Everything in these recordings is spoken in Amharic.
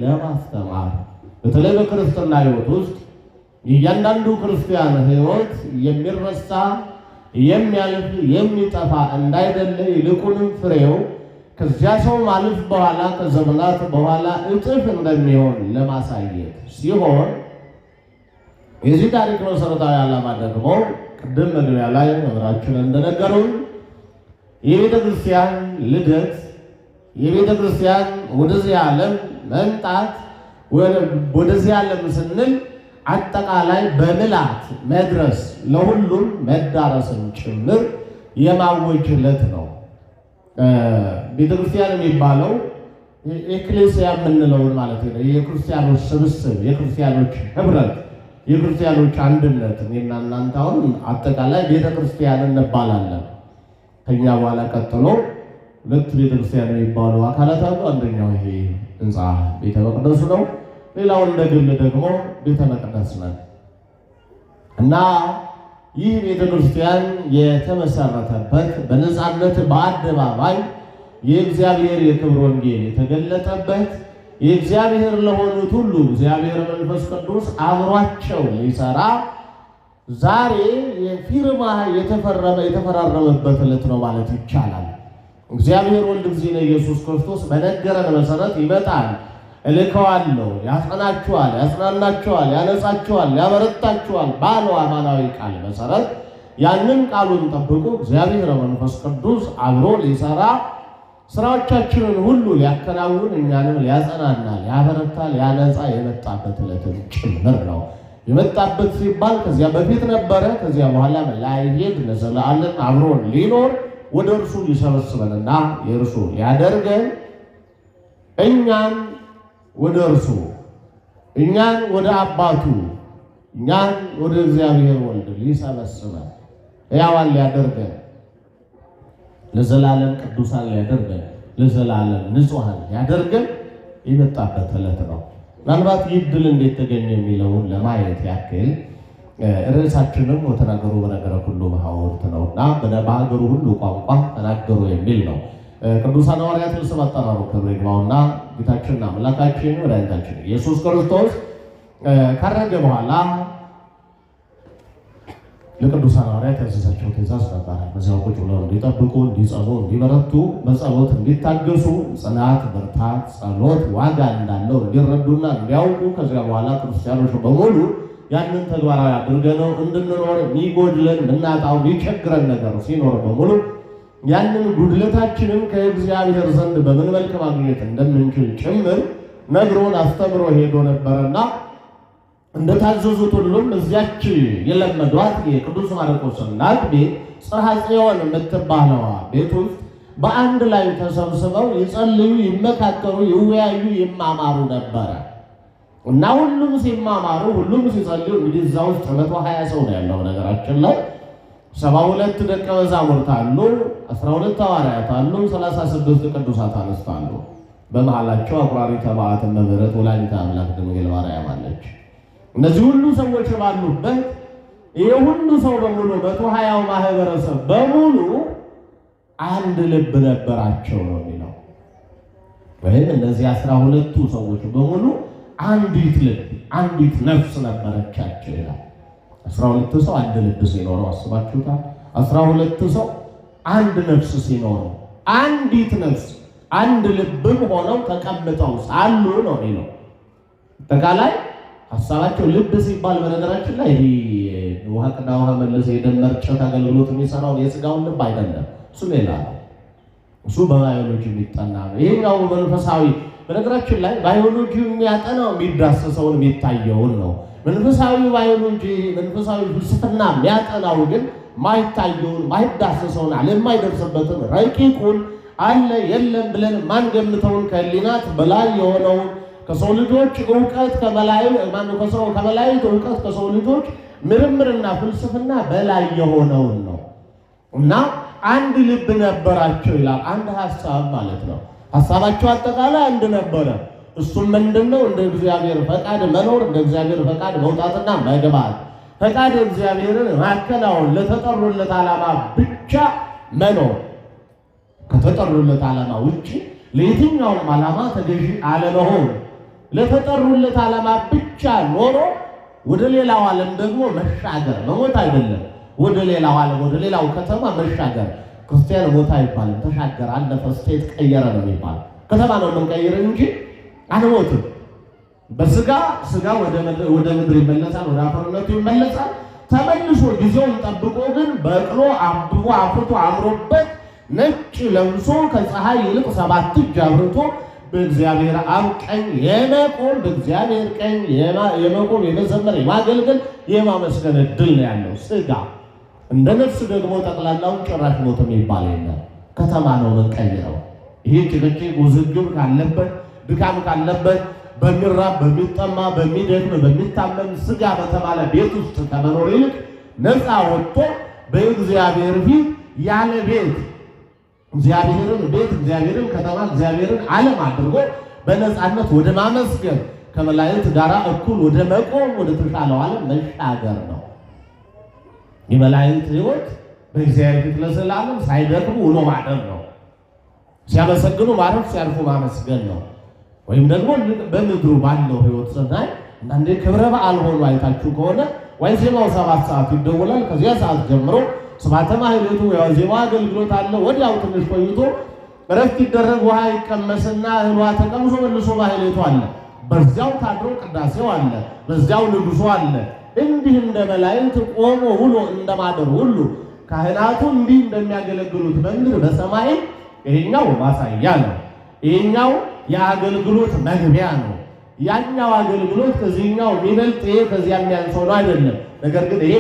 ለማስተማር በተለይ በክርስትና ሕይወት ውስጥ እያንዳንዱ ክርስቲያን ሕይወት የሚረሳ የሚያልፍ የሚጠፋ እንዳይደለ ይልቁንም ፍሬው ከዚያ ሰው ማለፍ በኋላ ከዘመናት በኋላ እጥፍ እንደሚሆን ለማሳየት ሲሆን የዚህ ታሪክ መሰረታዊ ዓላማ ደግሞ ቅድም መግቢያ ላይ መምህራችን እንደነገሩን የቤተ ክርስቲያን ልደት የቤተ ክርስቲያን ወደዚህ ዓለም መምጣት ወደዚህ ዓለም ስንል አጠቃላይ በምላት መድረስ ለሁሉም መዳረስን ጭምር የማወጅ ዕለት ነው። ቤተ ክርስቲያን የሚባለው ኤክሌሲያ የምንለውን ማለት ነው። የክርስቲያኖች ስብስብ፣ የክርስቲያኖች ህብረት፣ የክርስቲያኖች አንድነት። እኔና እናንተ አሁን አጠቃላይ ቤተ ክርስቲያን እንባላለን። ከኛ በኋላ ቀጥሎ ሁለት ቤተ ክርስቲያን የሚባሉ አካላት አሉ። አንደኛው ይሄ ህንፃ ቤተ መቅደሱ ነው። ሌላው እንደ ግል ደግሞ ቤተ መቅደስ ነው እና ይህ ቤተ ክርስቲያን የተመሰረተበት በነፃነት በአደባባይ የእግዚአብሔር የክብር ወንጌል የተገለጠበት የእግዚአብሔር ለሆኑት ሁሉ እግዚአብሔር መንፈስ ቅዱስ አብሯቸው ሊሰራ ዛሬ የፊርማ የተፈራረመበት ዕለት ነው ማለት ይቻላል። እግዚአብሔር ወልድ እግዚእነ ኢየሱስ ክርስቶስ በነገረን መሰረት ይመጣል፣ እልከዋለሁ፣ ያጸናችኋል፣ ያጽናናችኋል፣ ያነጻችኋል፣ ያበረታችኋል ባለው አማናዊ ቃል መሰረት ያንን ቃሉን ጠብቆ እግዚአብሔር መንፈስ ቅዱስ አብሮ ሊሰራ ስራዎቻችንን ሁሉ ሊያከናውን እኛንም ሊያጸናና ሊያበረታ ሊያነጻ የመጣበት ዕለትም ጭምር ነው። የመጣበት ሲባል ከዚያ በፊት ነበረ፣ ከዚያ በኋላ ላይሄድ ለዘላለም አብሮን ሊኖር ወደ እርሱ ሊሰበስበንና የእርሱ ሊያደርገን እኛን ወደ እርሱ እኛን ወደ አባቱ እኛን ወደ እግዚአብሔር ወልድ ሊሰበስበን ሕያዋን ሊያደርገን ለዘላለም ቅዱሳን ሊያደርገን ለዘላለም ንጹሐን ሊያደርገን የመጣበት ዕለት ነው። ምናልባት ይህ ድል እንዴት ተገኘ የሚለውን ለማየት ያክል ርዕሳችንም ወተናገሩ በነገረ ሁሉ በሐዋርት ነውና በሀገሩ ሁሉ ቋንቋ ተናገሩ የሚል ነው። ቅዱሳን ሐዋርያት ስም አጠራሩ ክብር ይግባውና ጌታችንና አምላካችን መድኃኒታችን ኢየሱስ ክርስቶስ ካረገ በኋላ ለቅዱሳን ሐዋርያት ያዘዛቸው ትእዛዝ ነበር። በዚያው ቁጭ ብለው እንዲጠብቁ፣ እንዲጸኑ፣ እንዲበረቱ፣ በጸሎት እንዲታገሱ፣ ጽናት፣ ብርታት፣ ጸሎት ዋጋ እንዳለው እንዲረዱና እንዲያውቁ ከዚያ በኋላ ክርስቲያኖች በሙሉ ያንን ተግባራዊ አድርገነው እንድንኖር የሚጎድለን ምናጣው የሚቸግረን ነገር ሲኖር በሙሉ ያንን ጉድለታችንን ከእግዚአብሔር ዘንድ በምን መልክ ማግኘት እንደምንችል ጭምር ነግሮን አስተምሮ ሄዶ ነበርና እንደታዘዙት ሁሉም እዚያች የለመዷት የቅዱስ ማርቆስ እናት ቤት ጽርሐ ጽዮን የምትባለዋ ቤት ውስጥ በአንድ ላይ ተሰብስበው ይጸልዩ፣ ይመካከሩ፣ ይወያዩ፣ ይማማሩ ነበረ እና ሁሉም ሲማማሩ ሁሉም ሲጸልዩ እንግዲህ እዛ ውስጥ 120 ሰው ነው ያለው። ነገራችን ላይ 72 ደቀ መዛሙርት አሉ፣ 12 ሐዋርያት አሉ፣ 36 ቅዱሳት አንስት አሉ። በመሃላቸው አቁራሪተ መዓት እመብርህት ወላዲተ አምላክ ድንግል ማርያም አለች። እነዚህ ሁሉ ሰዎች ባሉበት ይሄ ሁሉ ሰው በሙሉ 120ው ማህበረሰብ በሙሉ አንድ ልብ ነበራቸው ነው የሚለው። ወይም እነዚህ 12ቱ ሰዎች በሙሉ አንዲት ልብ አንዲት ነፍስ ነበረቻቸው ይላል። 12 ሰው አንድ ልብ ሲኖረው አስባችሁታል? 12 ሰው አንድ ነፍስ ሲኖረው አንዲት ነፍስ አንድ ልብም ሆነው ተቀምጠው ሳሉ ነው የሚለው። አጠቃላይ ሐሳባቸው ልብ ሲባል በነገራችን ላይ ይሄ ውሃ ቅዳ ውሃ መለሰ የደም መርጨት አገልግሎት የሚሰራው የሥጋውን ልብ አይደለም። እሱ ሌላ ነው። እሱ በባዮሎጂ የሚጠና ነው። ይሄኛው መንፈሳዊ በነገራችን ላይ ባዮሎጂ የሚያጠናው የሚዳሰሰውን የሚታየውን ነው። መንፈሳዊ ባዮሎጂ መንፈሳዊ ፍልስፍና የሚያጠናው ግን ማይታየውን ማይዳሰሰውን ለማይደርስበትን ረቂቁን አለ የለም ብለን ማንገምተውን ከህሊናት በላይ የሆነውን ከሰው ልጆች ዕውቀት ከመላእክት ዕውቀት ከሰው ልጆች ምርምርና ፍልስፍና በላይ የሆነውን ነው እና አንድ ልብ ነበራቸው ይላል። አንድ ሐሳብ ማለት ነው። ሐሳባቸው አጠቃላይ አንድ ነበረ። እሱም ምንድነው? እንደ እግዚአብሔር ፈቃድ መኖር፣ እንደ እግዚአብሔር ፈቃድ መውጣትና መግባት፣ ፈቃድ እግዚአብሔርን ማከናወን፣ ለተጠሩለት ዓላማ ብቻ መኖር፣ ከተጠሩለት ዓላማ ውጪ ለየትኛውም ዓላማ ተገዢ አለመሆን ለተጠሩለት ዓላማ ብቻ ኖሮ ወደ ሌላው ዓለም ደግሞ መሻገር መሞት አይደለም። ወደ ሌላው ዓለም ወደ ሌላው ከተማ መሻገር ክርስቲያን ሞት አይባልም። ተሻገረ፣ አለፈ፣ ስቴት ቀየረ ነው የሚባለው። ከተማ ነው የምንቀይር እንጂ አንሞትም። በስጋ ወደ ምድር ይመለሳል፣ ወደ አፈርነቱ ይመለሳል። ተመልሶ ጊዜውን ጠብቆ ግን በቅሎ አብቦ አፍርቶ አምሮበት ነጭ ለብሶ ከፀሐይ ይልቅ 7 እጅ አብርቶ በእግዚአብሔር አብ ቀኝ የመቆም በእግዚአብሔር ቀኝ የመቆም የመዘመር የማገልገል የማመስገን ዕድል ነው ያለው ስጋ። እንደ ነፍስ ደግሞ ጠቅላላውን ጭራሽ ሞት የሚባል የለም። ከተማ ነው የምንቀይረው። ይሄ ጭቅጭቅ ውዝግብ ካለበት ድካም ካለበት በሚራብ በሚጠማ በሚደክም በሚታመም ስጋ በተባለ ቤት ውስጥ ከመኖር ይልቅ ነፃ ወጥቶ በእግዚአብሔር ፊት ያለ ቤት እግዚአብሔርን ቤት እግዚአብሔርን ከተማ እግዚአብሔርን ዓለም አድርጎ በነፃነት ወደ ማመስገን ከመላእክት ጋር እኩል ወደ መቆም ወደ ተሻለው ዓለም መሻገር ነው። የመላእክት ሕይወት በእግዚአብሔር ፊት ለዘላለም ሳይደክሙ ውሎ ማደር ነው። ሲያመሰግኑ ማረፍ፣ ሲያልፉ ማመስገን ነው። ወይም ደግሞ በምድሩ ባለው ሕይወት ስናይ አንዳንዴ ክብረ በዓል ሆኖ አይታችሁ ከሆነ ዋዜማው 7 ሰዓት ይደወላል። ከዚያ ሰዓት ጀምሮ ስብሐተ ማህሌቱ የዋዜማ አገልግሎት አለ። ወዲያው ትንሽ ቆይቶ እረፍት ይደረግ፣ ውሃ ይቀመስና እህሏ ተቀምሶ መልሶ ማህሌቱ አለ። በዚያው ታድሮ ቅዳሴው አለ፣ በዚያው ንጉሶ አለ። እንዲህ እንደ መላእክት ቆሞ ውሎ እንደማደር ሁሉ ካህናቱ እንዲህ እንደሚያገለግሉት በምድር በሰማይ ይሄኛው ማሳያ ነው። ይሄኛው የአገልግሎት መግቢያ ነው። ያኛው አገልግሎት ከዚህኛው የሚበልጥ ይሄ ከዚያ የሚያንሰው ነው አይደለም። ነገር ግን ይሄ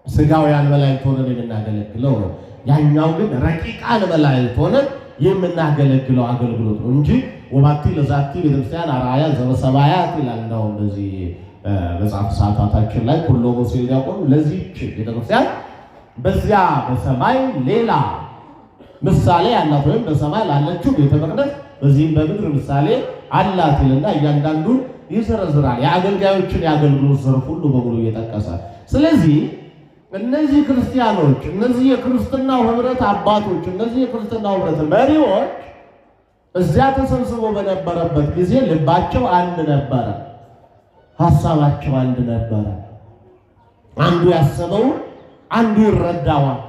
ስጋውያን መላእክት ሆነን የምናገለግለው ነው። ያኛው ግን ረቂቃን መላእክት ሆነን የምናገለግለው አገልግሎት ነው እንጂ ወባቲ ለዛቲ ቤተክርስቲያን አርአያ ዘበሰማያት ይላል። እንደው በዚህ መጽሐፍ ሰዓታችን ላይ ሁሉ ሙሴ ዲያቆን ለዚህች ቤተክርስቲያን በዚያ በሰማይ ሌላ ምሳሌ አላት፣ ወይም በሰማይ ላለችው ቤተ መቅደስ በዚህም በምድር ምሳሌ አላት ይልና እያንዳንዱን ይዘረዝራል። የአገልጋዮችን የአገልግሎት ዘርፍ ሁሉ በሙሉ እየጠቀሰ ስለዚህ እነዚህ ክርስቲያኖች እነዚህ የክርስትናው ህብረት አባቶች እነዚህ የክርስትናው ህብረት መሪዎች እዚያ ተሰብስበው በነበረበት ጊዜ ልባቸው አንድ ነበረ፣ ሀሳባቸው አንድ ነበረ። አንዱ ያሰበውን አንዱ ይረዳዋል፣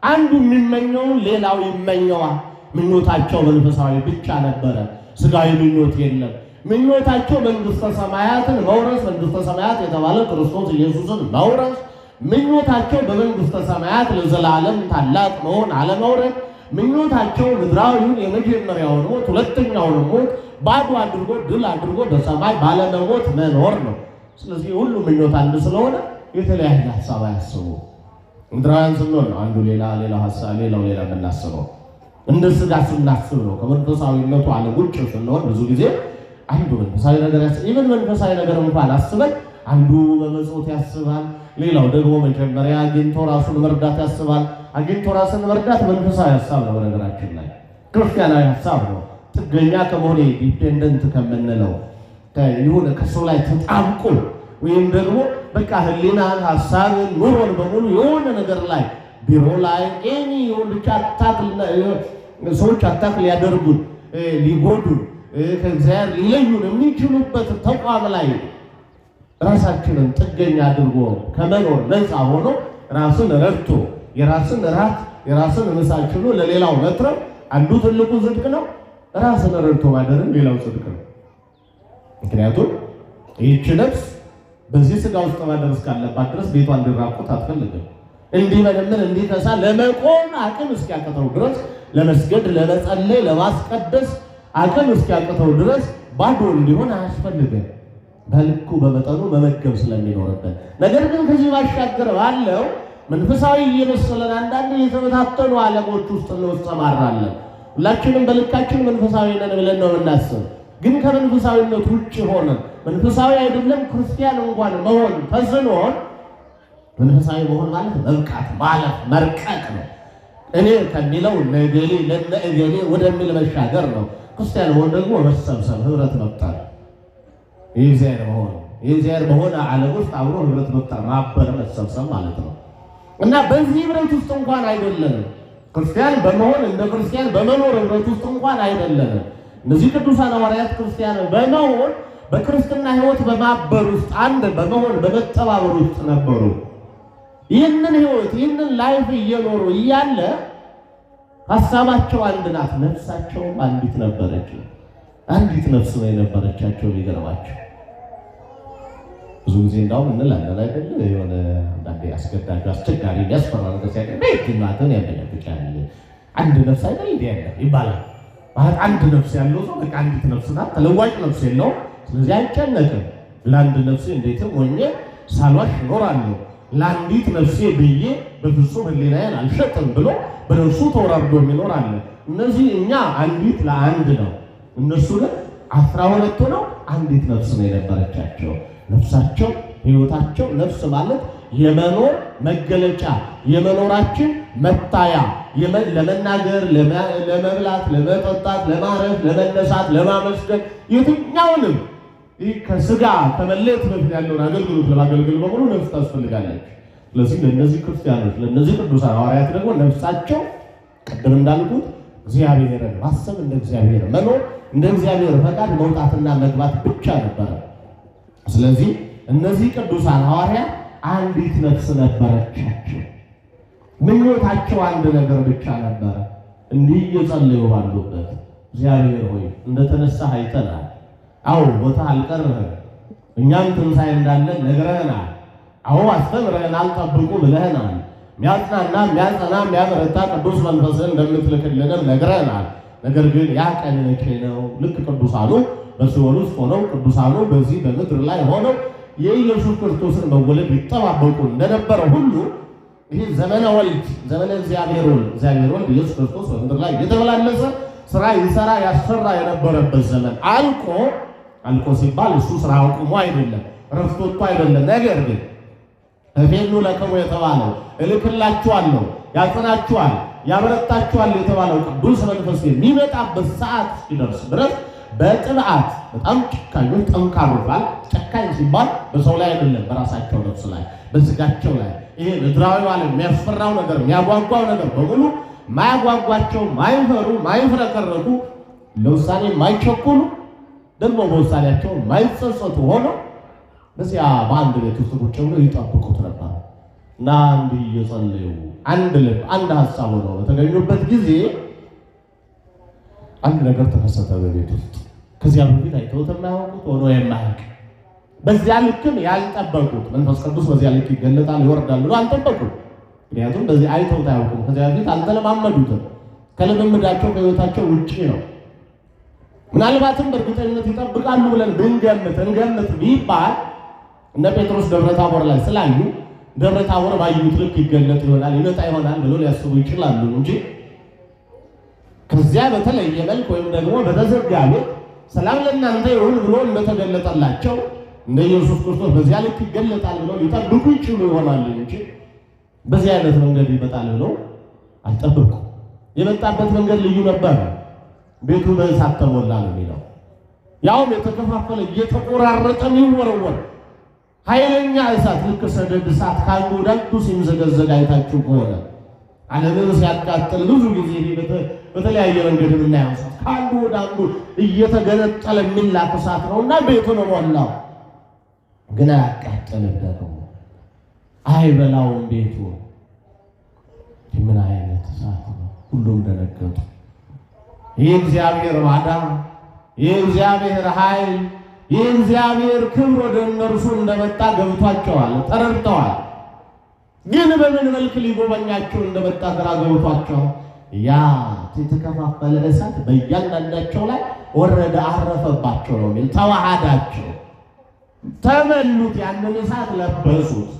አንዱ የሚመኘውን ሌላው ይመኘዋል። ምኞታቸው መንፈሳዊ ብቻ ነበረ፣ ስጋዊ ምኞት የለም። ምኞታቸው መንግስተ ሰማያትን መውረስ፣ መንግስተ ሰማያት የተባለ ክርስቶስ ኢየሱስን መውረስ፣ ምኞታቸው በመንግስተ ሰማያት ለዘላለም ታላቅ መሆን አለመውረድ፣ ምኞታቸው ምድራዊውን የመጀመሪያውን ሞት ሁለተኛውን ሞት ባዶ አድርጎ ድል አድርጎ በሰማይ ባለመሞት መኖር ነው። ስለዚህ ሁሉ ምኞት አንድ ስለሆነ የተለያየ ሀሳብ አያስቡ። ምድራውያን ስንሆን ነው አንዱ ሌላ ሀሳብ ሌላው ሌላ የምናስበው። እንደ ስጋ ስናስብ ነው። ከመንፈሳዊነቱ ዓለም ውጭ ስንሆን ብዙ ጊዜ አንዱ መንፈሳዊ ነገር ይህን መንፈሳዊ ነገር እንኳን አስበን አንዱ በመጽወት ያስባል፣ ሌላው ደግሞ መጀመሪያ አግኝቶ ራሱን መርዳት ያስባል። አግኝቶ ራስን መርዳት መንፈሳዊ ሀሳብ ነው። በነገራችን ላይ ክርስቲያናዊ ሀሳብ ነው። ጥገኛ ከመሆኔ ዲፔንደንት ከምንለው ይሁን ከሰው ላይ ተጣብቆ ወይም ደግሞ በቃ ህሊናን ሀሳብን ኑሮን በሙሉ የሆነ ነገር ላይ ቢሮ ላይ ይሁን ብቻ ሰዎች አታክ ሊያደርጉን ሊጎዱን ከእግዚአብሔር ሊለዩን የሚችሉበት ተቋም ላይ ራሳችንን ጥገኛ አድርጎ ከመኖር ነፃ ሆኖ ራስን ረድቶ የራስን ራት የራስን ምሳ ችሎ ለሌላው መትረፍ አንዱ ትልቁ ጽድቅ ነው። ራስን ረድቶ ማደርን ሌላው ጽድቅ ነው። ምክንያቱም ይህች ነፍስ በዚህ ስጋ ውስጥ ማደር እስካለባት ድረስ ቤቷ እንዲራቆት አትፈልግም። እንዲመለምን እንዲከሳ ለመቆም አቅም እስኪያቅተው ድረስ ለመስገድ ለመጸለይ ለማስቀደስ አቅም እስኪያቅተው ድረስ ባዶ እንዲሆን አያስፈልግም። በልኩ በመጠኑ መመገብ ስለሚኖርበት። ነገር ግን ከዚህ ባሻገር ባለው መንፈሳዊ እየመሰለን አንዳንድ የተበታተኑ ዓለሞች ውስጥ እንሰማራለን። ሁላችንም በልካችን መንፈሳዊ ነን ብለን ነው የምናስብ። ግን ከመንፈሳዊነት ውጭ ሆነን መንፈሳዊ አይደለም ክርስቲያን እንኳን መሆን ተስኖን መንፈሳዊ መሆን ማለት መብቃት ማለት መርቀቅ ነው። እኔ ከሚለው ነገሌ ለነገሌ ወደሚል መሻገር ነው። ክርስቲያን መሆን ደግሞ መሰብሰብ፣ ህብረት መፍጠር፣ የእግዚአብሔር መሆን ዓለም ውስጥ አብሮ ህብረት መፍጠር፣ ማበር፣ መሰብሰብ ማለት ነው። እና በዚህ ህብረት ውስጥ እንኳን አይደለንም። ክርስቲያን በመሆን እንደ ክርስቲያን በመኖር ህብረት ውስጥ እንኳን አይደለንም። እነዚህ ቅዱሳን ሐዋርያት ክርስቲያን በመሆን በክርስትና ሕይወት በማበር ውስጥ አንድ በመሆን በመተባበር ውስጥ ነበሩ። ይህንን ሕይወት ይህንን ላይፍ እየኖሩ እያለ ሐሳባቸው አንድ ናት፣ ነፍሳቸውም አንዲት ነበረች። አንዲት ነፍስ ነው የነበረቻቸው። የሚገርማቸው ብዙ ጊዜ እንዳውም እንላለን አይደል? የሆነ አንዳንዴ አስገዳጅ አስቸጋሪ የሚያስፈራ ነገር ሲያገኝ ቤትናትን ያመለክታል። አንድ ነፍስ አይደል እንዴ ያለ ይባላል። ማለት አንድ ነፍስ ያለው ሰው በቃ አንዲት ነፍስ ናት፣ ተለዋጭ ነፍስ የለውም። ስለዚህ አይጨነቅም። ለአንድ ነፍሴ እንዴትም ሆኜ ሳልዋሽ እኖራለሁ፣ ለአንዲት ነፍሴ ብዬ በፍጹም ሕሊናዬን አልሸጥም ብሎ በነፍሱ ተወራርዶ የሚኖር አለ። እነዚህ እኛ አንዲት ለአንድ ነው፣ እነሱ ግን 12 ሆነው አንዲት ነፍስ ነው የነበረቻቸው። ነፍሳቸው ሕይወታቸው፣ ነፍስ ማለት የመኖር መገለጫ፣ የመኖራችን መታያ፣ ለመናገር፣ ለመብላት፣ ለመጠጣት፣ ለማረፍ፣ ለመነሳት፣ ለማመስገን የትኛውንም ከስጋ ከመለየት በፊት ያለውን አገልግሎት ለማገልገል በሙሉ ነፍስ ታስፈልጋለች። ስለዚህ ለእነዚህ ክርስቲያኖች ለእነዚህ ቅዱሳን ሐዋርያት ደግሞ ነፍሳቸው ቅድም እንዳልኩት እግዚአብሔርን ማሰብ፣ እንደ እግዚአብሔር መኖር፣ እንደ እግዚአብሔር ፈቃድ መውጣትና መግባት ብቻ ነበረ። ስለዚህ እነዚህ ቅዱሳን ሐዋርያት አንዲት ነፍስ ነበረቻቸው። ምኞታቸው አንድ ነገር ብቻ ነበረ። እንዲህ እየጸለዩ ባሉበት እግዚአብሔር ሆይ እንደተነሳህ አይተናል። አዎ ቦታ አልቀረህም፣ እኛም ትንሣኤ እንዳለን ነግረህናል። አዎ አስተምረህናል፣ ጠብቁ ብለህናል። የሚያጽናና የሚያጸና የሚያበረታ ቅዱስ መንፈስን እንደምትልክልንም ነግረህናል። ነገር ግን ያ ቀን መቼ ነው? ልክ ቅዱሳኑ በሲኦል ውስጥ ሆነው ቅዱሳኑ በዚህ በምድር ላይ ሆነው የኢየሱስ ክርስቶስን መወለድ ይጠባበቁ እንደነበረ ሁሉ ይህ ዘመነ ወልድ ዘመነ እግዚአብሔር ወልድ ኢየሱስ ክርስቶስ በምድር ላይ እየተመላለሰ ስራ ይሰራ ያሰራ የነበረበት ዘመን አልቆ ሲባል እሱ ስራ አቁሞ አይደለም፣ ረፍት ወጥቶ አይደለም። ነገር ግን እፌኑ ለክሙ የተባለው እልክላችኋለሁ፣ ያጽናችኋል፣ ያበረታችኋል የተባለው ቅዱስ መንፈስ የሚመጣበት ሰዓት ሲደርስ ድረስ በጥብዓት በጣም ጨካኞች ጠንካሮች ባል ጨካኝ ሲባል በሰው ላይ አይደለም፣ በራሳቸው ነፍስ ላይ በስጋቸው ላይ ይሄ ምድራዊ ዓለም የሚያስፈራው ነገር የሚያጓጓው ነገር በሙሉ ማያጓጓቸው፣ ማይፈሩ፣ ማይፍረከረኩ፣ ለውሳኔ ማይቸኩሉ፣ ደግሞ በውሳኔያቸው ማይጸጸቱ ሆነው በዚያ በአንድ ቤት ውስጥ ቁጭ ብለው ይጠብቁት ነበር እና እንዲህ እየጸለዩ አንድ ልብ አንድ ሀሳብ ሆነው በተገኙበት ጊዜ አንድ ነገር ተከሰተ በቤት ውስጥ። ከዚያ በፊት አይተውት የማያውቁት ሆኖ የማያውቅ በዚያ ልክም ያልጠበቁት መንፈስ ቅዱስ በዚያ ልክ ይገለጣል ይወርዳል ብሎ አልጠበቁም። ምክንያቱም በዚህ አይተውት አያውቁም። ከዚያ በፊት አልተለማመዱትም። ከልምምዳቸው ከሕይወታቸው ውጭ ነው። ምናልባትም በእርግጠኝነት ይጠብቃሉ ብለን እንገምት ቢባል እነ ጴጥሮስ ደብረ ታቦር ላይ ስላዩ ደብረ ታቦር ባዩት ልክ ይገለጥ ይሆናል ይመጣ ይሆናል ብሎ ሊያስቡ ይችላሉ እንጂ ከዚያ በተለየ መልክ ወይም ደግሞ በተዘጋ ቤት ሰላም ለእናንተ ይሁን ብሎ እንደተገለጠላቸው እንደ ኢየሱስ ክርስቶስ በዚያ ልክ ይገለጣል ብሎ ሊጠብቁ ይችሉ ይሆናል እንጂ በዚህ አይነት መንገድ ይመጣል ብሎ አልጠበቁ። የመጣበት መንገድ ልዩ ነበር። ቤቱ በእሳት ተሞላ ነው የሚለው። ያውም የተከፋፈለ እየተቆራረጠ የሚወረወር ኃይለኛ እሳት፣ ልክ ሰደድ እሳት ካሉ ዳዱ ሲምዘገዘግ አይታችሁ ከሆነ ዓለምን ሲያቃጥል ብዙ ጊዜ በተለያየ መንገድ የምናየው እሳት ከአንዱ ወደ አንዱ እየተገነጠለ የሚላክ እሳት ነው እና ቤቱን ሞላው። ግን አያቃጥልም፣ ደግሞ አይበላውም ቤቱ። ምን አይነት እሳት ነው! ሁሉም ደነገጡ። ይህ እግዚአብሔር ማዳን፣ ይህ እግዚአብሔር ኃይል፣ ይህ እግዚአብሔር ክብር ወደ እነርሱ እንደመጣ ገብቷቸዋል፣ ተረድተዋል። ግን በምን መልክ ሊጎበኛቸው እንደመጣ ግራ ገብቷቸዋል። ያ የተከፋፈለ እሳት በእያንዳንዳቸው ላይ ወረደ፣ አረፈባቸው ነው የሚል። ተዋሃዳቸው፣ ተበሉት፣ ያንን እሳት ለበሱት።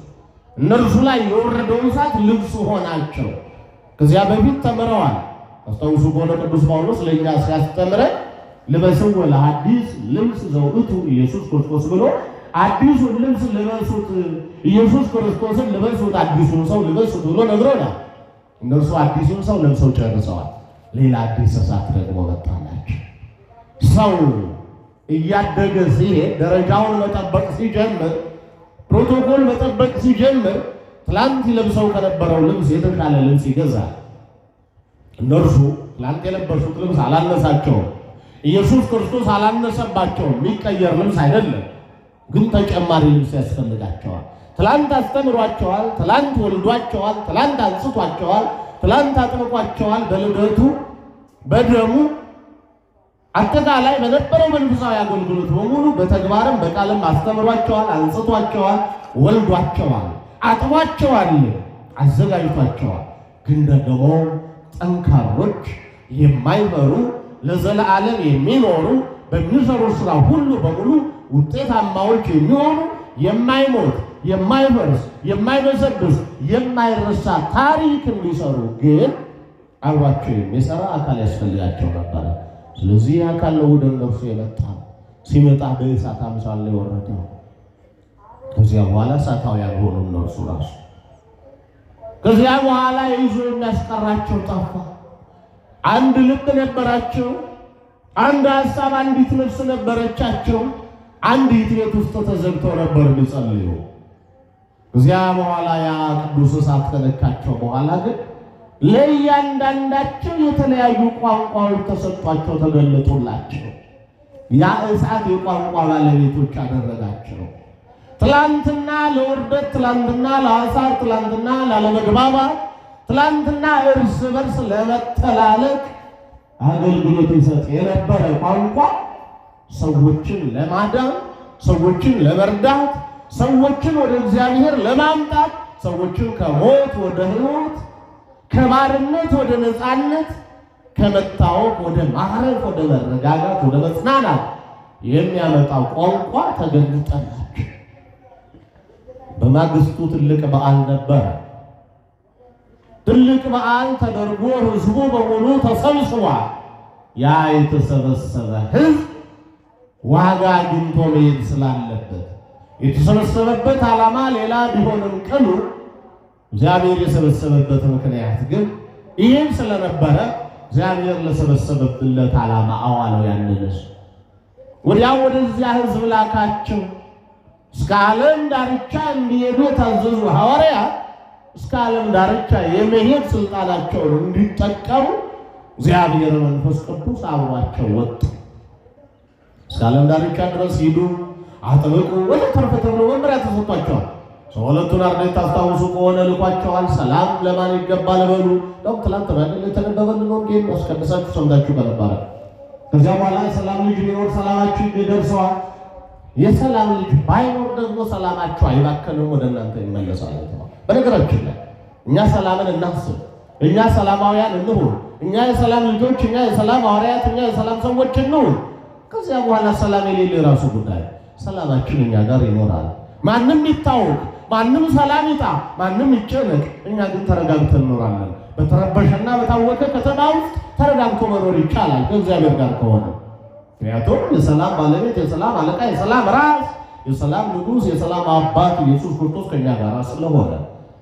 እነርሱ ላይ የወረደው እሳት ልብሱ ሆናቸው። ከዚያ በፊት ተምረዋል። አስታውሱ ከሆነ ቅዱስ ጳውሎስ ለእኛ ሲያስተምረን ልበስዎ ለአዲስ ልብስ ዘውእቱ ኢየሱስ ክርስቶስ ብሎ አዲሱን ልብስ ልበሱት፣ ኢየሱስ ክርስቶስን ልበሱት፣ አዲሱን ሰው ልበሱት ብሎ ነግሮናል። እነርሱ አዲሱን ሰው ለብሰው ጨርሰዋል። ሌላ አዲስ እሳት ደግሞ መጣላቸው። ሰው እያደገ ሲሄድ ደረጃውን መጠበቅ ሲጀምር፣ ፕሮቶኮል መጠበቅ ሲጀምር ትላንት ለብሰው ከነበረው ልብስ የተሻለ ልብስ ይገዛል። እነርሱ ትላንት የለበሱት ልብስ አላነሳቸውም። ኢየሱስ ክርስቶስ አላነሰባቸውም። የሚቀየር ልብስ አይደለም፣ ግን ተጨማሪ ልብስ ያስፈልጋቸዋል። ትላንት አስተምሯቸዋል፣ ትላንት ወልዷቸዋል፣ ትላንት አንጽቷቸዋል፣ ትላንት አጥምቋቸዋል በልደቱ በደሙ አጠቃላይ በነበረው መንፈሳዊ አገልግሎት በሙሉ በተግባርም በቃልም አስተምሯቸዋል፣ አንጽቷቸዋል፣ ወልዷቸዋል፣ አጥቧቸዋል፣ አዘጋጅቷቸዋል። ግን ደግሞ ጠንካሮች የማይበሩ ለዘላለም የሚኖሩ በሚሰሩ ስራ ሁሉ በሙሉ ውጤታማዎች የሚሆኑ የማይሞት የማይፈርስ የማይበሰብስ የማይረሳ ታሪክ እንዲሰሩ ግን አብሯቸው የሚሰራ አካል ያስፈልጋቸው ነበር። ስለዚህ አካል ነው ወደ እነርሱ የመጣ። ሲመጣ በእሳት አምሳል ላይ ወረደው። ከዚያ በኋላ እሳታውያን ሆኑ እነርሱ ራሱ። ከዚያ በኋላ ይዞ የሚያስቀራቸው ጠፋ። አንድ ልብ ነበራቸው፣ አንድ ሀሳብ፣ አንዲት ነፍስ ነበረቻቸው። አንዲት ቤት ውስጥ ተዘግተው ነበር የሚጸልዩ። ከዚያ በኋላ ያ ቅዱስ እሳት ከነካቸው በኋላ ግን ለእያንዳንዳቸው የተለያዩ ቋንቋዎች ተሰጧቸው፣ ተገለጡላቸው። ያ እሳት የቋንቋ ባለቤቶች አደረጋቸው። ትላንትና ለውርደት፣ ትላንትና ለሐሳብ፣ ትላንትና ላለመግባባት፣ ትላንትና እርስ በርስ ለመተላለቅ አገልግሎት ይሰጥ የነበረ ቋንቋ ሰዎችን ለማዳን፣ ሰዎችን ለመርዳት፣ ሰዎችን ወደ እግዚአብሔር ለማምጣት፣ ሰዎችን ከሞት ወደ ሕይወት፣ ከባርነት ወደ ነፃነት፣ ከመታወቅ ወደ ማረፍ፣ ወደ መረጋጋት፣ ወደ መጽናናት የሚያመጣው ቋንቋ ተገለጠላቸው። በማግስቱ ትልቅ በዓል ነበር። ትልቅ በዓል ተደርጎ ሕዝቡ በሙሉ ተሰብስቧል። ያ የተሰበሰበ ሕዝብ ዋጋ አግኝቶ መሄድ ስላለበት የተሰበሰበበት ዓላማ ሌላ ቢሆንም ቅሉ እግዚአብሔር የሰበሰበበት ምክንያት ግን ይህም ስለነበረ እግዚአብሔር ለሰበሰበበት ዓላማ አዋለው። ያንንስ ወዲያው ወደዚያ ሕዝብ ላካቸው። እስከ ዓለም ዳርቻ እንዲሄዱ የታዘዙ ሐዋርያት እስከ ዓለም ዳርቻ የመሄድ ስልጣናቸውን እንዲጠቀሙ እግዚአብሔር መንፈስ ቅዱስ አብሯቸው ወጡ። እስከ ዓለም ዳርቻ ድረስ ሂዱ፣ አጥምቁ፣ ወደ ተርፈ ተብሎ መመሪያ ተሰጥቷቸዋል። ሁለቱን አርድእት ታስታውሱ ከሆነ ልኳቸዋል። ሰላም ለማን ይገባል በሉ። ደግሞ ትላንት ባይደል የተነበበልን ወንጌል አስቀድሳችሁ ሰምታችሁ ከነበረ ከዚያ በኋላ የሰላም ልጅ ቢኖር ሰላማችሁ ይደርሰዋል፣ የሰላም ልጅ ባይኖር ደግሞ ሰላማችሁ አይባከንም፣ ወደ እናንተ ይመለሳል። በነገራችን ላይ እኛ ሰላምን እናስብ፣ እኛ ሰላማውያን እንሁን፣ እኛ የሰላም ልጆች፣ እኛ የሰላም ሐዋርያት፣ እኛ የሰላም ሰዎች እንሁን። ከዚያ በኋላ ሰላም የሌለ የራሱ ጉዳይ፣ ሰላማችን እኛ ጋር ይኖራል። ማንም ይታወቅ፣ ማንም ሰላም ይጣ፣ ማንም ይጨነቅ፣ እኛ ግን ተረጋግተን እንኖራለን። በተረበሸና በታወቀ ከተማ ውስጥ ተረጋግቶ መኖር ይቻላል ከእግዚአብሔር ጋር ከሆነ። ምክንያቱም የሰላም ባለቤት፣ የሰላም አለቃ፣ የሰላም ራስ፣ የሰላም ንጉሥ፣ የሰላም አባት ኢየሱስ ክርስቶስ ከኛ ጋር ስለሆነ፣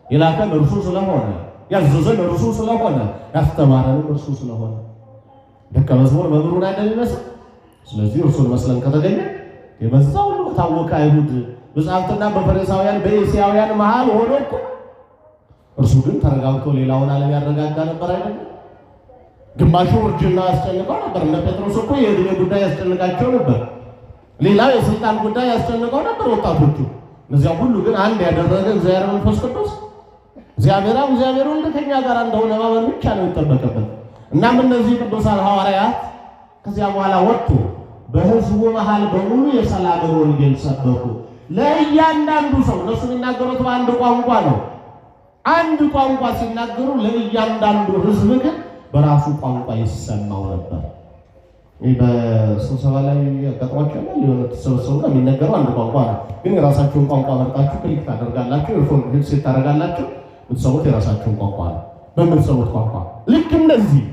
የላከን እርሱ ስለሆነ፣ ያዘዘን እርሱ ስለሆነ፣ ያስተማረንም እርሱ ስለሆነ ደቀ መዝሙር መምህሩን አይደል ይመስል። ስለዚህ እርሱን መስለን ከተገኘ የበዛው ሁሉ ታወቀ አይሁድ በጻፍትና በፈሪሳውያን በእስያውያን መሃል ሆኖ እኮ እርሱ ግን ተረጋግቶ ሌላውን ዓለም ያረጋጋ ነበር አይደል? ግማሹ እርጅና ያስጨንቀው ነበር። እነ ጴጥሮስ እኮ የዕድሜ ጉዳይ ያስጨንቃቸው ነበር። ሌላው የስልጣን ጉዳይ ያስጨንቀው ነበር ወጣቶቹ። እነዚያ ሁሉ ግን አንድ ያደረገ እግዚአብሔር መንፈስ ቅዱስ እግዚአብሔር ወልድ ከኛ ጋር እንደሆነ ማመን ብቻ ነው የሚጠበቅበት። እናም እነዚህ ቅዱሳን ሐዋርያት ከዚያ በኋላ ወጡ። በሕዝቡ መሃል በሙሉ የሰላምን ወንጌል ሰበኩ። ለእያንዳንዱ ሰው እነሱ የሚናገሩት በአንድ ቋንቋ ነው። አንድ ቋንቋ ሲናገሩ ለእያንዳንዱ ሕዝብ ግን በራሱ ቋንቋ ይሰማው ነበር። ይህ በስብሰባ ላይ ገጥሟቸው ሊሆነ ተሰበሰቡና የሚነገረው አንድ ቋንቋ ነው። ግን የራሳችሁን ቋንቋ መርጣችሁ ክሊክ ታደርጋላችሁ፣ ኤርፎን ሄድሴት ታደርጋላችሁ። የምትሰሙት የራሳችሁን ቋንቋ ነው። በምትሰሙት ቋንቋ ልክ እንደዚህ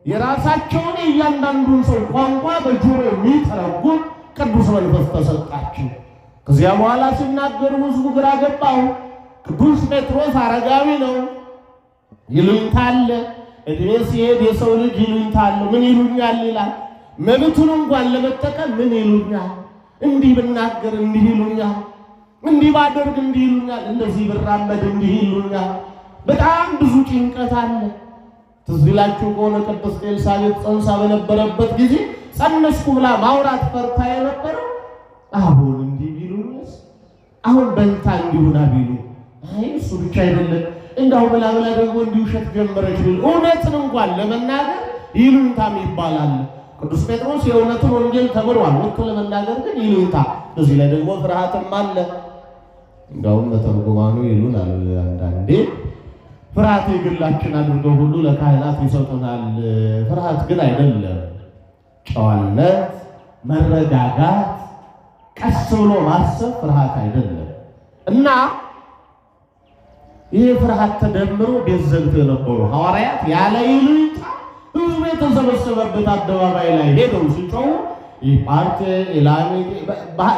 የራሳቸውን እያንዳንዱን ሰው ቋንቋ በጆሮ የሚተረጉም ቅዱስ መንፈስ ተሰጣችሁ። ከዚያ በኋላ ሲናገሩ ሕዝቡ ግራ ገባው። ቅዱስ ጴጥሮስ አረጋዊ ነው፣ ይሉኝታ አለ። እድሜ ሲሄድ የሰው ልጅ ይሉኝታ አለ። ምን ይሉኛል ይላል። መብቱን እንኳን ለመጠቀም ምን ይሉኛል፣ እንዲህ ብናገር እንዲህ ይሉኛል፣ እንዲህ ባደርግ እንዲህ ይሉኛል፣ እንደዚህ ብራመድ እንዲህ ይሉኛል። በጣም ብዙ ጭንቀት አለ። ትዝ ይላችሁ ከሆነ ቅድስት ኤልሳቤጥ ጸንሳ በነበረበት ጊዜ ጸነስኩ ብላ ማውራት ፈርታ የነበረው አሁን እንዲህ ቢሉኝስ፣ አሁን በልታ እንዲሁና ቢሉ አይ እሱ ብቻ አይደለም እንዳው ብላ ደግሞ እንዲውሸት ጀመረች ቢሉ እውነትን እንኳን ለመናገር ይሉኝታም ይባላል። ቅዱስ ጴጥሮስ የእውነቱን ወንጌል ተምሯል። ወጥቶ ለመናገር ግን ይሉኝታ፣ እዚህ ላይ ደግሞ ፍርሃትም አለ። እንዳውም በተርጉማኑ ይሉናል አንዳንዴ ፍርሃት የግላችን አድርገው ሁሉ ለካህናት ይሰጡናል። ፍርሃት ግን አይደለም። ጨዋነት፣ መረጋጋት፣ ቀስ ብሎ ማሰብ ፍርሃት አይደለም። እና ይህ ፍርሃት ተደምሮ ቤት ዘግተው የነበሩ ሐዋርያት ያለ ይሉኝታ ሕዝቡ የተሰበሰበበት አደባባይ ላይ ሄደው ሲጮሁ ፓርቴ ኢላሚ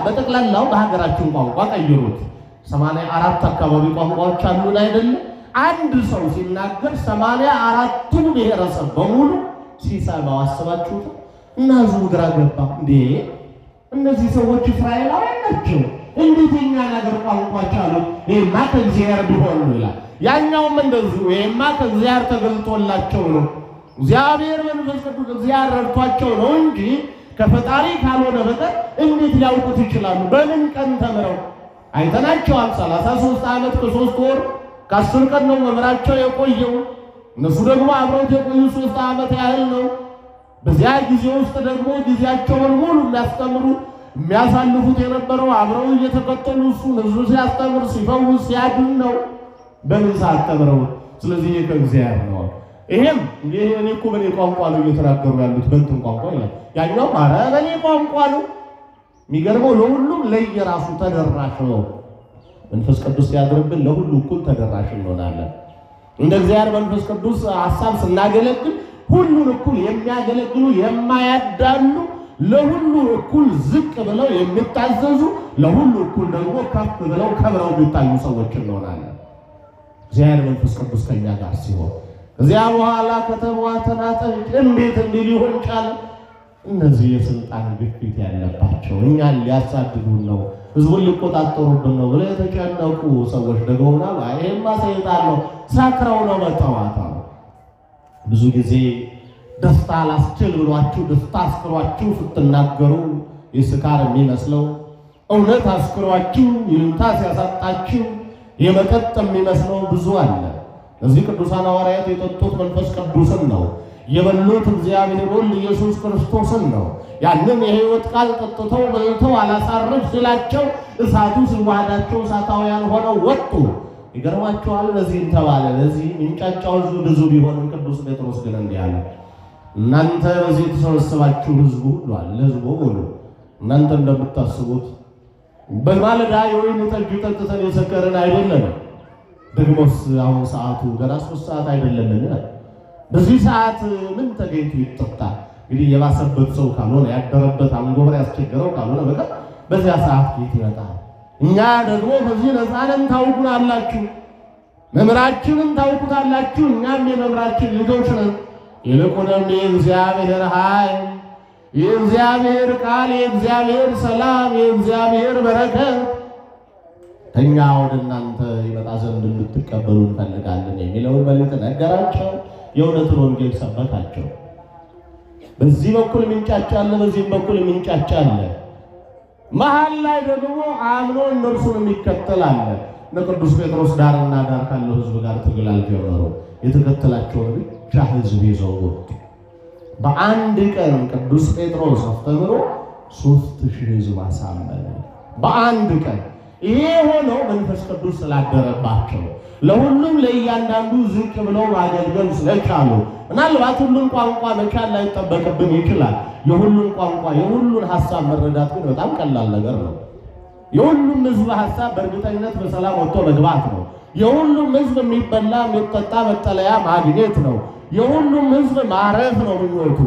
በጠቅላላው በሀገራችን ቋንቋ ቀይሩት። 84 አካባቢ ቋንቋዎች አሉን አይደለም? አንድ ሰው ሲናገር 84ቱ ብሔረሰብ በሙሉ ሲሰማው አስባችሁት እና ሕዝቡ ግራ ገባ። እንዴ እነዚህ ሰዎች እስራኤላውያን ናቸው፣ እንዴት የኛ ነገር ቋንቋ ቻሉ? ይሄማ ከእግዚአብሔር ቢሆን ነው ይላል። ያኛውም እንደዚሁ ይሄማ ከእግዚአብሔር ተገልጦላቸው ነው፣ እግዚአብሔር መንፈስ ቅዱስ እግዚአብሔር ረድቷቸው ነው እንጂ ከፈጣሪ ካልሆነ በቀር እንዴት ሊያውቁት ይችላሉ? በምን ቀን ተምረው አይተናቸዋል። 33 ዓመት ከ3 ወር ከ10 ቀን ነው መምራቸው የቆየው። እነሱ ደግሞ አብረውት የቆዩ 3 ዓመት ያህል ነው። በዚያ ጊዜ ውስጥ ደግሞ ጊዜያቸውን ሙሉ የሚያስተምሩ የሚያሳልፉት የነበረው አብረው እየተከተሉ እሱን ህዝቡ ሲያስተምር ሲፈውስ ሲያድን ነው። በምን ሰዓት ተምረው? ስለዚህ ከእግዚአብሔር ነው። ይሄም እኔ እኮ በኔ ቋንቋ ነው እየተናገሩ ያሉት በእንትን ቋንቋ ይላል። ያኛው ኧረ በኔ ቋንቋ ነው። የሚገርመው ለሁሉም ለየራሱ ተደራሽ ነው። መንፈስ ቅዱስ ሲያድርብን ለሁሉ እኩል ተደራሽ እንሆናለን። እንደ እግዚአብሔር መንፈስ ቅዱስ ሐሳብ ስናገለግል ሁሉን እኩል የሚያገለግሉ የማያዳሉ፣ ለሁሉ እኩል ዝቅ ብለው የሚታዘዙ፣ ለሁሉ እኩል ደግሞ ከፍ ብለው ከብረው የሚታዩ ሰዎች እንሆናለን። እግዚአብሔር መንፈስ ቅዱስ ከኛ ጋር ሲሆን ከዚያ በኋላ ከተማዋ ተናጠች። እንዴት እንዲህ ሊሆን ቻለ? እነዚህ የስልጣን ግፊት ያለባቸው እኛን ሊያሳድዱን ነው፣ ህዝቡን ሊቆጣጠሩብን ነው ብለው የተጨነቁ ሰዎች ደግሞ ይሄማ ሰይጣን ነው፣ ሰክረው ነው መተዋታ። ብዙ ጊዜ ደስታ ላስችል ብሏችሁ ደስታ አስክሯችሁ ስትናገሩ የስካር የሚመስለው እውነት አስክሯችሁ ይሉኝታ ሲያሳጣችሁ የመጠጥ የሚመስለው ብዙ አለ። እዚህ ቅዱሳን ሐዋርያት የጠጡት መንፈስ ቅዱስን ነው። የበሉት እግዚአብሔር ወልድ ኢየሱስ ክርስቶስን ነው። ያንን የሕይወት ቃል ጠጥተው በልተው አላሳረፍ ሲላቸው እሳቱ ሲዋሃዳቸው እሳታውያን ሆነው ወጡ። ይገርማቸዋል። ለዚህም ተባለ። ለዚህ እንጫጫው ብዙ ቢሆንም ቅዱስ ጴጥሮስ ግን እንዲህ አለ፣ እናንተ በዚህ የተሰበሰባችሁ ህዝቡ ሁሉ አለ ህዝቡ ሁሉ እናንተ እንደምታስቡት በማለዳ የወይን ጠጅ ጠጥተን የሰከርን አይደለም። ደግሞስ አሁን ሰዓቱ ገና 3 ሰዓት አይደለምን? በዚህ ሰዓት ምን ተገኝቶ ይጠጣል? እንግዲህ የባሰበት ሰው ካልሆነ ያደረበት አንጎበር ያስቸገረው ካልሆነ በቃ በዚያ ሰዓት ጌት ይመጣል። እኛ ደግሞ በዚህ ነፃነን ታውቁናላችሁ፣ መምራችንን ታውቁታላችሁ። እኛም የመምራችን ልጆች ነን። ይልቁንም የእግዚአብሔር ኃይል፣ የእግዚአብሔር ቃል፣ የእግዚአብሔር ሰላም፣ የእግዚአብሔር በረከት እኛ ወደ እናንተ ይመጣ ዘንድ እንድትቀበሉ እንፈልጋለን የሚለውን መልእክት ነገራቸው። የእውነትን ወንጌል ሰበካቸው። በዚህ በኩል ምንጫጫ አለ፣ በዚህም በኩል ምንጫጫ አለ። መሀል ላይ ደግሞ አምኖ እነርሱን የሚከተል አለ። ቅዱስ ጴጥሮስ ዳርና ዳር ካለው ህዝብ ጋር ትግል አልጀመሩ። የተከተላቸውን ብቻ ህዝብ ይዘው ወጡ። በአንድ ቀን ቅዱስ ጴጥሮስ አስተምሮ 3000 ህዝብ አሳመነ። በአንድ ቀን። ይሄ ሆነው መንፈስ ቅዱስ ስላደረባቸው ለሁሉም ለእያንዳንዱ ዝቅ ብለው ማገልገል ስለቻሉ። ምናልባት ሁሉን ቋንቋ መቻል ላይጠበቅብን ይችላል። የሁሉን ቋንቋ የሁሉን ሐሳብ መረዳት ግን በጣም ቀላል ነገር ነው። የሁሉም ህዝብ ሐሳብ በእርግጠኝነት በሰላም ወጥቶ መግባት ነው። የሁሉም ህዝብ የሚበላ የሚጠጣ መጠለያ ማግኘት ነው። የሁሉም ህዝብ ማረፍ ነው ምኞቱ።